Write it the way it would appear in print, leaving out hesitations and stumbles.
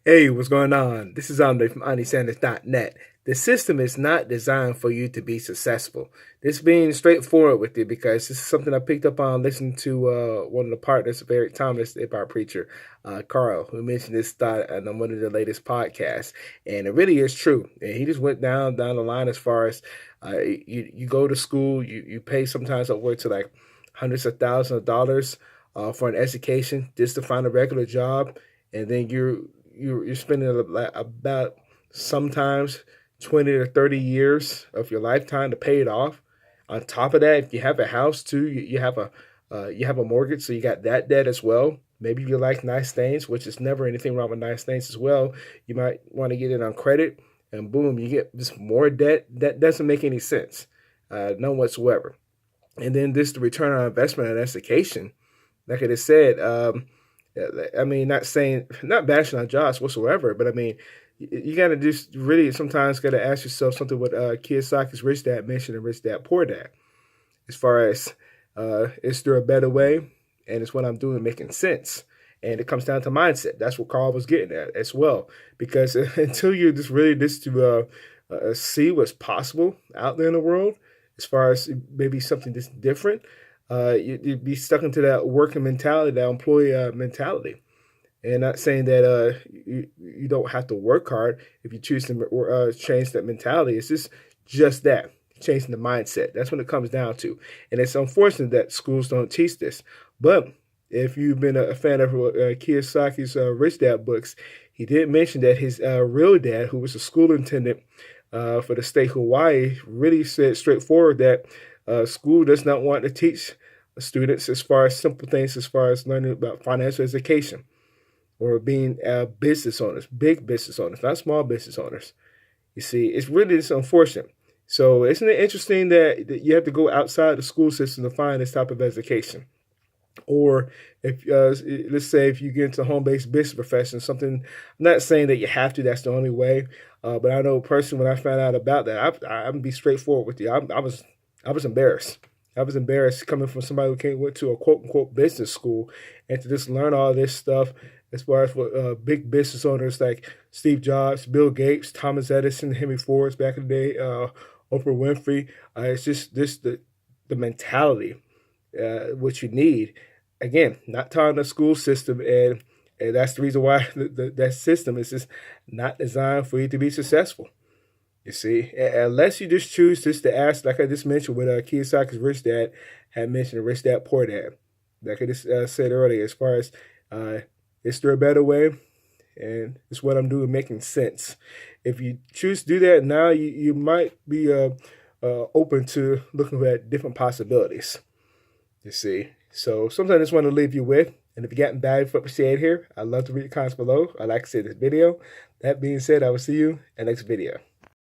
Hey, what's going on? This is Andre from AndySanders.net. The system is not designed for you to be successful. This being straightforward with you because this is something I picked up on listening to one of the partners of Eric Thomas, the hip-hop preacher, Carl, who mentioned this thought on one of the latest podcasts. And it really is true. And he just went down the line as far as you go to school, you pay sometimes upward to like hundreds of thousands of dollars for an education just to find a regular job. And then you're spending about sometimes 20 to 30 years of your lifetime to pay it off. On top of that, if you have a house too, you have a mortgage, so you got that debt as well. Maybe you like nice things, which is never anything wrong with nice things as well. You might want to get it on credit, and boom, you get just more debt. That doesn't make any sense, none whatsoever. And then this the return on investment on education, like I just said. I mean, not bashing on Josh whatsoever, but I mean, you got to just really sometimes got to ask yourself something what Kiyosaki's Rich Dad mentioned in Rich Dad Poor Dad, as far as is there a better way, and it's what I'm doing making sense, and it comes down to mindset. That's what Carl was getting at as well, because until you just really just to see what's possible out there in the world, as far as maybe something just different. You'd be stuck into that working mentality, that employee mentality. And not saying that you don't have to work hard if you choose to change that mentality. It's just that, changing the mindset. That's what it comes down to. And it's unfortunate that schools don't teach this. But if you've been a fan of Kiyosaki's Rich Dad books, he did mention that his real dad, who was a school attendant for the state of Hawaii, really said straightforward that school does not want to teach students as far as simple things, as far as learning about financial education or being business owners, big business owners, not small business owners. You see, it's really just unfortunate. So isn't it interesting that you have to go outside the school system to find this type of education? Or if let's say if you get into home-based business profession, something. I'm not saying that you have to. That's the only way. But I know personally when I found out about that, I'm gonna be straightforward with you. I was embarrassed. I was embarrassed coming from somebody who went to a quote unquote business school and to just learn all this stuff as far as what big business owners like Steve Jobs, Bill Gates, Thomas Edison, Henry Ford back in the day, Oprah Winfrey. It's just the mentality what you need. Again, not taught in the school system, and that's the reason why that system is just not designed for you to be successful. You see, unless you just choose just to ask, like I just mentioned with Kiyosaki's Rich Dad had mentioned, Rich Dad Poor Dad. Like I just said earlier, as far as is there a better way, and it's what I'm doing making sense. If you choose to do that now, you might be open to looking at different possibilities. You see, so something I just want to leave you with. And if you got value from what we said here, I'd love to read your comments below. I'd like to see this video. That being said, I will see you in the next video.